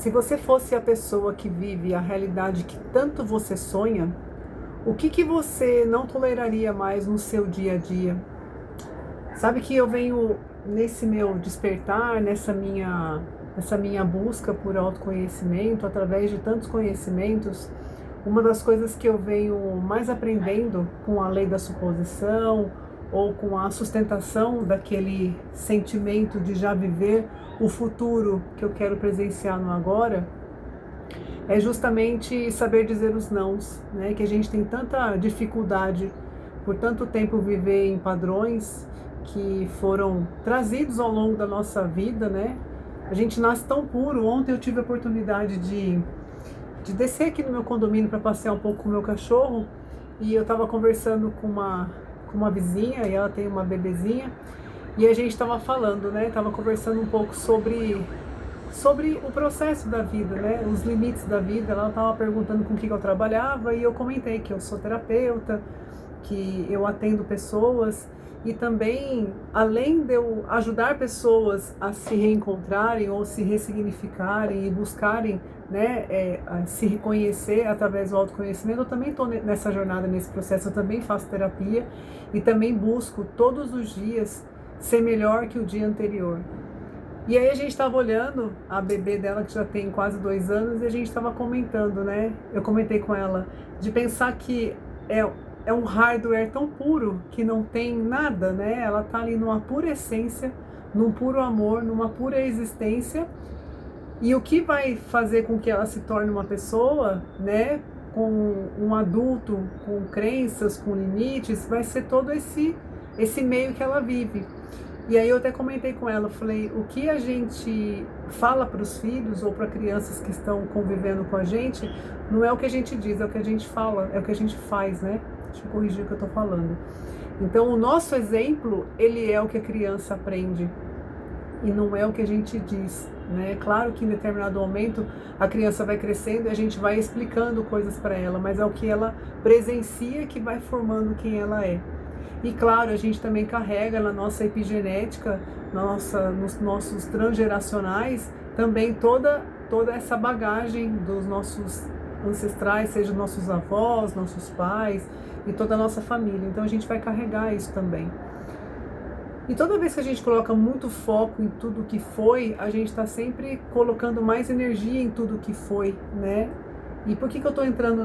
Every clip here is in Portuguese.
Se você fosse a pessoa que vive a realidade que tanto você sonha, o que você não toleraria mais no seu dia a dia? Sabe que eu venho nesse meu despertar, nessa minha busca por autoconhecimento, através de tantos conhecimentos, uma das coisas que eu venho mais aprendendo com a lei da suposição ou com a sustentação daquele sentimento de já viver o futuro que eu quero presenciar no agora, é justamente saber dizer os nãos, né? Que a gente tem tanta dificuldade por tanto tempo viver em padrões que foram trazidos ao longo da nossa vida, né? A gente nasce tão puro. Ontem eu tive a oportunidade de descer aqui no meu condomínio para passear um pouco com o meu cachorro e eu estava conversando com uma vizinha e ela tem uma bebezinha e a gente estava falando, né? Tava conversando um pouco sobre o processo da vida, né? Os limites da vida. Ela estava perguntando com o que eu trabalhava e eu comentei que eu sou terapeuta, que eu atendo pessoas e também, além de eu ajudar pessoas a se reencontrarem ou se ressignificarem e buscarem, né, a se reconhecer através do autoconhecimento, eu também estou nessa jornada, nesse processo. Eu também faço terapia e também busco todos os dias ser melhor que o dia anterior. E aí a gente estava olhando a bebê dela, que já tem quase 2 anos, e a gente estava comentando, né? Eu comentei com ela de pensar que é um hardware tão puro que não tem nada, né? Ela tá ali numa pura essência, num puro amor, numa pura existência. E o que vai fazer com que ela se torne uma pessoa, né? Com um adulto, com crenças, com limites, vai ser todo esse meio que ela vive. E aí eu até comentei com ela, eu falei, o que a gente fala para os filhos ou para crianças que estão convivendo com a gente, não é o que a gente diz, é o que a gente fala, é o que a gente faz, né? Deixa eu corrigir o que eu estou falando. Então o nosso exemplo, ele é o que a criança aprende e não é o que a gente diz, né? Claro que em determinado momento a criança vai crescendo e a gente vai explicando coisas para ela, mas é o que ela presencia que vai formando quem ela é. E claro, a gente também carrega na nossa epigenética, nos nossos transgeracionais, também toda essa bagagem dos nossos ancestrais, seja nossos avós, nossos pais e toda a nossa família. Então a gente vai carregar isso também. E toda vez que a gente coloca muito foco em tudo que foi, a gente está sempre colocando mais energia em tudo que foi, né? E por que eu estou entrando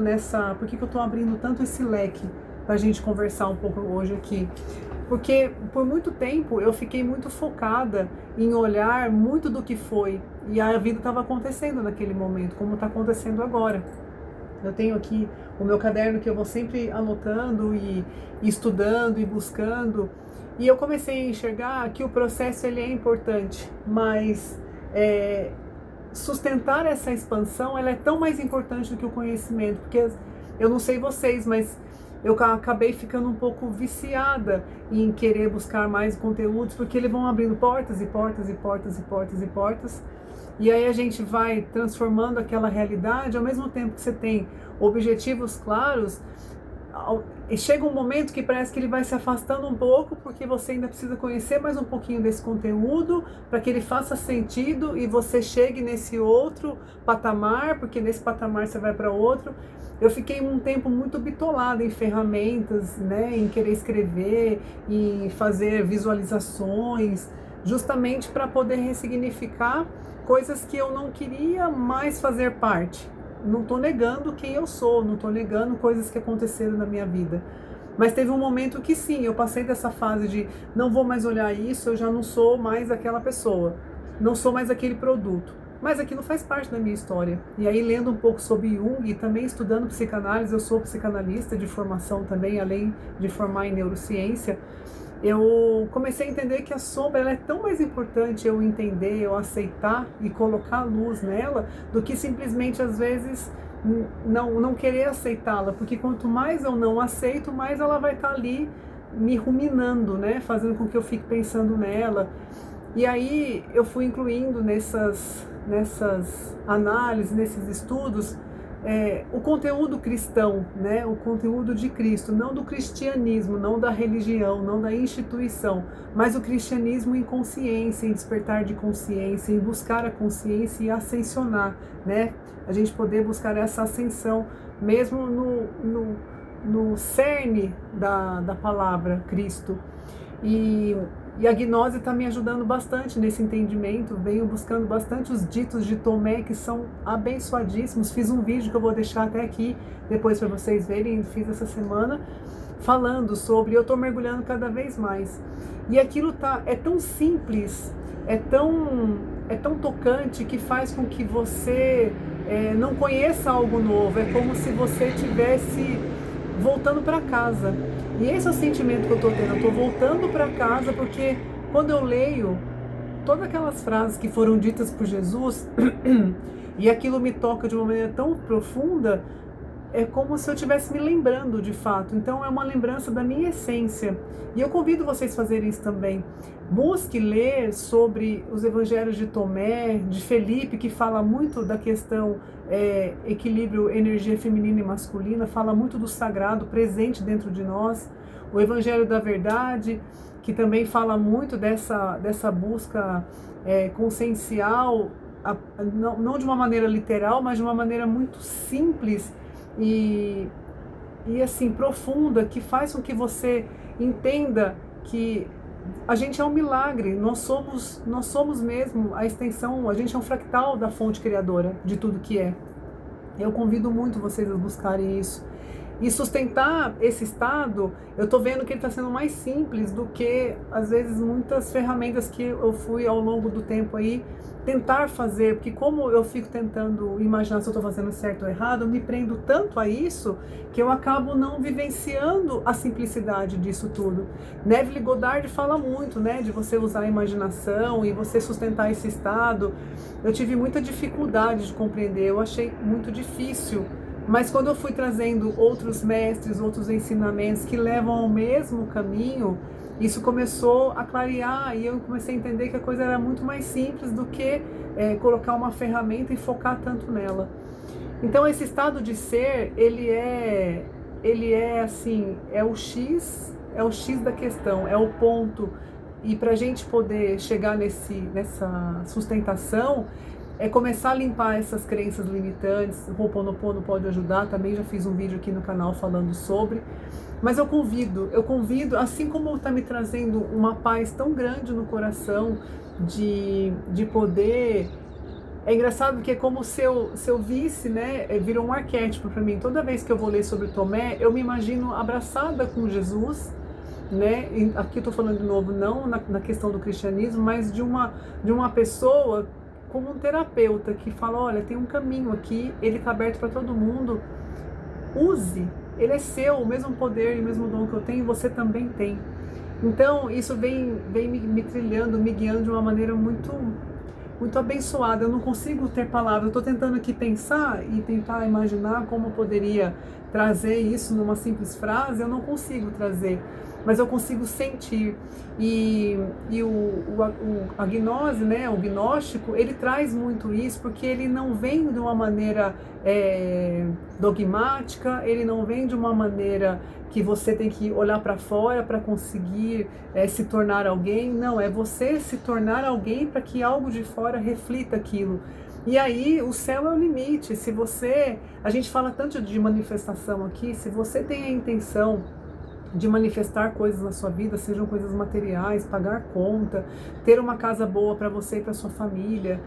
por que eu estou abrindo tanto esse leque para a gente conversar um pouco hoje aqui? Porque por muito tempo eu fiquei muito focada em olhar muito do que foi e a vida estava acontecendo naquele momento, como está acontecendo agora. Eu tenho aqui o meu caderno que eu vou sempre anotando e estudando e buscando, e eu comecei a enxergar que o processo ele é importante, mas sustentar essa expansão ela é tão mais importante do que o conhecimento, porque eu não sei vocês, mas eu acabei ficando um pouco viciada em querer buscar mais conteúdos, porque eles vão abrindo portas e portas e portas e portas e portas, e aí a gente vai transformando aquela realidade. Ao mesmo tempo que você tem objetivos claros, chega um momento que parece que ele vai se afastando um pouco, porque você ainda precisa conhecer mais um pouquinho desse conteúdo para que ele faça sentido e você chegue nesse outro patamar, porque nesse patamar você vai para outro. Eu fiquei um tempo muito bitolada em ferramentas, né, em querer escrever, em fazer visualizações, justamente para poder ressignificar coisas que eu não queria mais fazer parte. Não estou negando quem eu sou, não estou negando coisas que aconteceram na minha vida. Mas teve um momento que sim, eu passei dessa fase de não vou mais olhar isso, eu já não sou mais aquela pessoa, não sou mais aquele produto. Mas aquilo faz parte da minha história. E aí, lendo um pouco sobre Jung e também estudando psicanálise, eu sou psicanalista de formação também, além de formar em neurociência, eu comecei a entender que a sombra ela é tão mais importante eu entender, eu aceitar e colocar luz nela, do que simplesmente, às vezes, não querer aceitá-la, porque quanto mais eu não aceito, mais ela vai estar ali me ruminando, né? Fazendo com que eu fique pensando nela. E aí eu fui incluindo nessas análises, nesses estudos, o conteúdo cristão, né? O conteúdo de Cristo, não do cristianismo, não da religião, não da instituição, mas o cristianismo em consciência, em despertar de consciência, em buscar a consciência e ascensionar, né? A gente poder buscar essa ascensão, mesmo no cerne da palavra Cristo. E a gnose está me ajudando bastante nesse entendimento, venho buscando bastante os ditos de Tomé, que são abençoadíssimos. Fiz um vídeo que eu vou deixar até aqui, depois para vocês verem, fiz essa semana, falando sobre, eu estou mergulhando cada vez mais. E aquilo é tão simples, é tão tocante, que faz com que você não conheça algo novo, é como se você estivesse voltando para casa. E esse é o sentimento que eu estou tendo, eu estou voltando para casa, porque quando eu leio todas aquelas frases que foram ditas por Jesus, e aquilo me toca de uma maneira tão profunda, é como se eu estivesse me lembrando de fato. Então é uma lembrança da minha essência. E eu convido vocês a fazerem isso também. Busque ler sobre os evangelhos de Tomé, de Felipe, que fala muito da questão equilíbrio, energia feminina e masculina, fala muito do sagrado presente dentro de nós. O Evangelho da Verdade, que também fala muito dessa busca consciencial, não de uma maneira literal, mas de uma maneira muito simples e assim profunda, que faz com que você entenda que a gente é um milagre, nós somos mesmo a extensão, a gente é um fractal da fonte criadora de tudo que é. Eu convido muito vocês a buscarem isso. E sustentar esse estado, eu estou vendo que ele está sendo mais simples do que, às vezes, muitas ferramentas que eu fui ao longo do tempo aí tentar fazer, porque como eu fico tentando imaginar se eu estou fazendo certo ou errado, eu me prendo tanto a isso que eu acabo não vivenciando a simplicidade disso tudo. Neville Goddard fala muito, né, de você usar a imaginação e você sustentar esse estado. Eu tive muita dificuldade de compreender, eu achei muito difícil. Mas quando eu fui trazendo outros mestres, outros ensinamentos que levam ao mesmo caminho, isso começou a clarear e eu comecei a entender que a coisa era muito mais simples do que colocar uma ferramenta e focar tanto nela. Então esse estado de ser, ele é assim, é o X da questão, é o ponto. E para a gente poder chegar nessa sustentação, é começar a limpar essas crenças limitantes. O Ho'oponopono pode ajudar, também já fiz um vídeo aqui no canal falando sobre. Mas eu convido, assim como está me trazendo uma paz tão grande no coração, de poder... É engraçado porque é como se eu visse, né, virou um arquétipo para mim. Toda vez que eu vou ler sobre Tomé, eu me imagino abraçada com Jesus, né? Aqui eu estou falando de novo, não na questão do cristianismo, mas de uma pessoa como um terapeuta que fala, olha, tem um caminho aqui, ele está aberto para todo mundo, use, ele é seu, o mesmo poder e o mesmo dom que eu tenho, você também tem. Então isso vem me trilhando, me guiando de uma maneira muito abençoada. Eu não consigo ter palavras, eu estou tentando aqui pensar e tentar imaginar como eu poderia trazer isso numa simples frase, eu não consigo trazer, mas eu consigo sentir. E a gnose, né, o gnóstico, ele traz muito isso, porque ele não vem de uma maneira dogmática, ele não vem de uma maneira que você tem que olhar para fora para conseguir se tornar alguém. Não, é você se tornar alguém para que algo de fora reflita aquilo. E aí o céu é o limite. Se você, a gente fala tanto de manifestação aqui, se você tem a intenção de manifestar coisas na sua vida, sejam coisas materiais, pagar conta, ter uma casa boa para você e para sua família,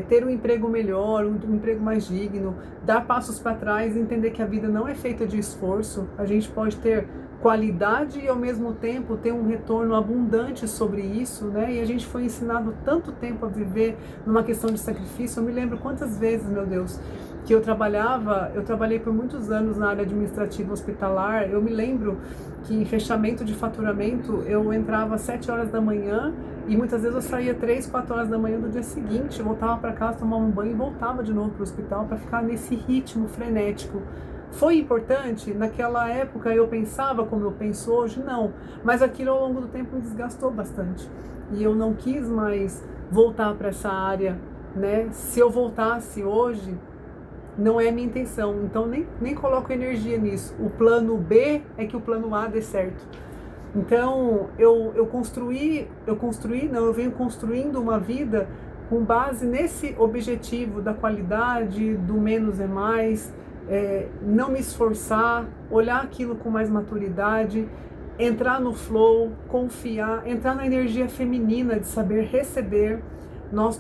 ter um emprego melhor, um emprego mais digno, dar passos para trás e entender que a vida não é feita de esforço. A gente pode ter qualidade e ao mesmo tempo ter um retorno abundante sobre isso, né? E a gente foi ensinado tanto tempo a viver numa questão de sacrifício. Eu me lembro quantas vezes, meu Deus, que eu trabalhei por muitos anos na área administrativa hospitalar. Eu me lembro que em fechamento de faturamento eu entrava às 7 horas da manhã e muitas vezes eu saía 3, 4 horas da manhã do dia seguinte, voltava para casa, tomava um banho e voltava de novo para o hospital para ficar nesse ritmo frenético. Foi importante? Naquela época eu pensava como eu penso hoje? Não, mas aquilo ao longo do tempo me desgastou bastante e eu não quis mais voltar para essa área, né? Se eu voltasse hoje, não é a minha intenção, então nem coloco energia nisso. O plano B é que o plano A dê certo. Então eu venho construindo uma vida com base nesse objetivo da qualidade, do menos é mais, não me esforçar, olhar aquilo com mais maturidade, entrar no flow, confiar, entrar na energia feminina de saber receber.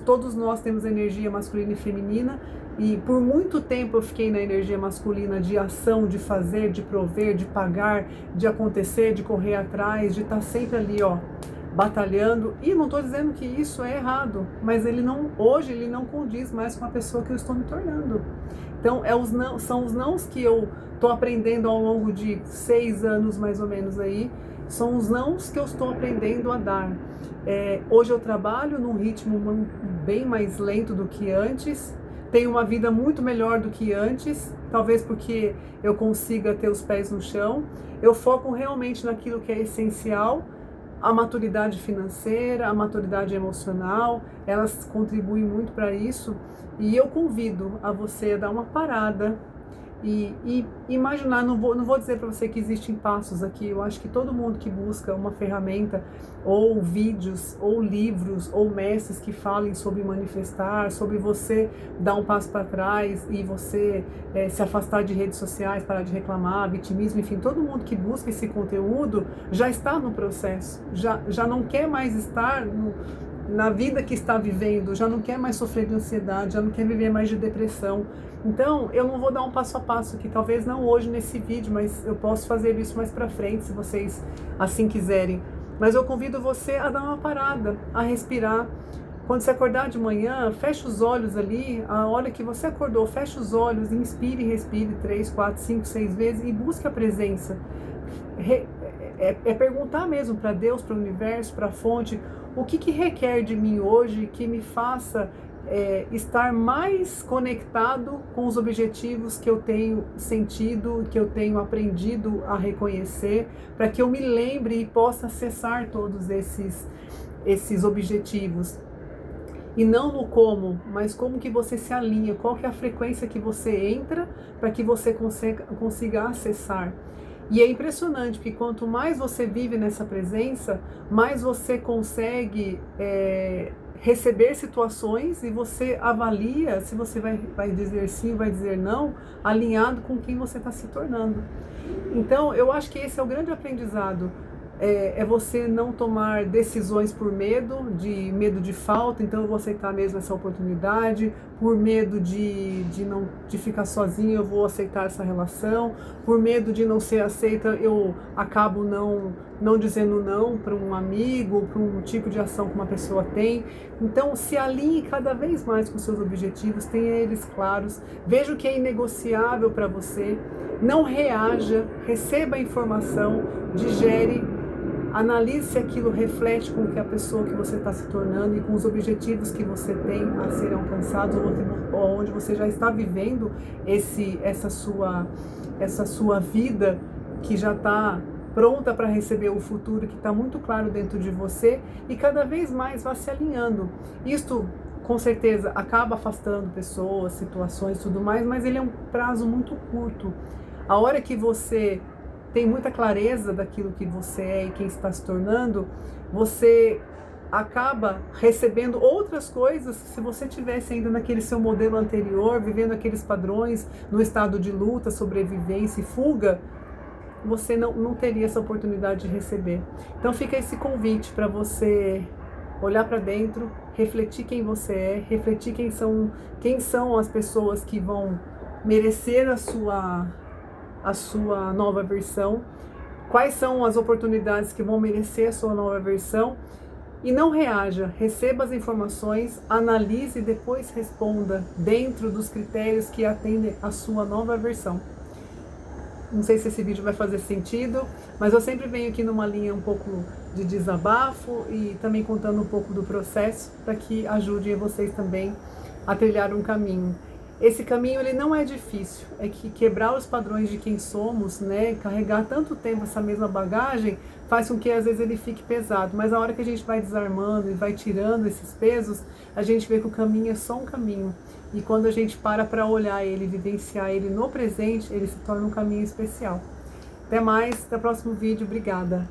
Todos nós temos energia masculina e feminina, e por muito tempo eu fiquei na energia masculina de ação, de fazer, de prover, de pagar, de acontecer, de correr atrás, de estar sempre ali, ó, batalhando. E não estou dizendo que isso é errado, mas hoje ele não condiz mais com a pessoa que eu estou me tornando. Então são os nãos que eu estou aprendendo ao longo de 6 anos mais ou menos aí, são os nãos que eu estou aprendendo a dar. Hoje eu trabalho num ritmo bem mais lento do que antes, tenho uma vida muito melhor do que antes, talvez porque eu consiga ter os pés no chão. Eu foco realmente naquilo que é essencial, a maturidade financeira, a maturidade emocional, elas contribuem muito para isso. E eu convido a você a dar uma parada e imaginar, não vou dizer para você que existem passos aqui, eu acho que todo mundo que busca uma ferramenta, ou vídeos, ou livros, ou mestres que falem sobre manifestar, sobre você dar um passo para trás e você se afastar de redes sociais, parar de reclamar, vitimismo, enfim, todo mundo que busca esse conteúdo já está no processo, já não quer mais estar na vida que está vivendo, já não quer mais sofrer de ansiedade, já não quer viver mais de depressão. Então, eu não vou dar um passo a passo aqui, talvez não hoje nesse vídeo, mas eu posso fazer isso mais pra frente, se vocês assim quiserem. Mas eu convido você a dar uma parada, a respirar. Quando você acordar de manhã, fecha os olhos ali, a hora que você acordou, fecha os olhos, inspire e respire 3, 4, 5, 6 vezes e busque a presença. É perguntar mesmo para Deus, para o universo, para a fonte, o que requer de mim hoje que me faça estar mais conectado com os objetivos que eu tenho sentido, que eu tenho aprendido a reconhecer, para que eu me lembre e possa acessar todos esses objetivos. E não no como, mas como que você se alinha, qual que é a frequência que você entra para que você consiga acessar. E é impressionante, porque quanto mais você vive nessa presença, mais você consegue receber situações e você avalia se você vai dizer sim, vai dizer não, alinhado com quem você está se tornando. Então, eu acho que esse é o grande aprendizado. É você não tomar decisões por medo de falta, então eu vou aceitar mesmo essa oportunidade, por medo de ficar sozinho, eu vou aceitar essa relação, por medo de não ser aceita, eu acabo não dizendo não para um amigo, para um tipo de ação que uma pessoa tem. Então se alinhe cada vez mais com seus objetivos, tenha eles claros, veja o que é inegociável para você, não reaja, receba a informação, digere, analise se aquilo reflete com que a pessoa que você está se tornando e com os objetivos que você tem a serem alcançados, ou onde você já está vivendo essa sua vida que já está pronta para receber o futuro, que está muito claro dentro de você, e cada vez mais vá se alinhando. Isto com certeza acaba afastando pessoas, situações e tudo mais, mas ele é um prazo muito curto. A hora que você tem muita clareza daquilo que você é e quem está se tornando, você acaba recebendo outras coisas que se você tivesse ainda naquele seu modelo anterior, vivendo aqueles padrões, no estado de luta, sobrevivência e fuga, você não teria essa oportunidade de receber. Então fica esse convite para você olhar para dentro, refletir quem você é, refletir quem são as pessoas que vão merecer a sua nova versão, quais são as oportunidades que vão merecer a sua nova versão, e não reaja, receba as informações, analise e depois responda dentro dos critérios que atendem a sua nova versão. Não sei se esse vídeo vai fazer sentido, mas eu sempre venho aqui numa linha um pouco de desabafo e também contando um pouco do processo para que ajudem vocês também a trilhar um caminho. Esse caminho ele não é difícil, é que quebrar os padrões de quem somos, né, carregar tanto tempo essa mesma bagagem, faz com que às vezes ele fique pesado, mas a hora que a gente vai desarmando e vai tirando esses pesos, a gente vê que o caminho é só um caminho. E quando a gente para olhar ele, vivenciar ele no presente, ele se torna um caminho especial. Até mais, até o próximo vídeo. Obrigada.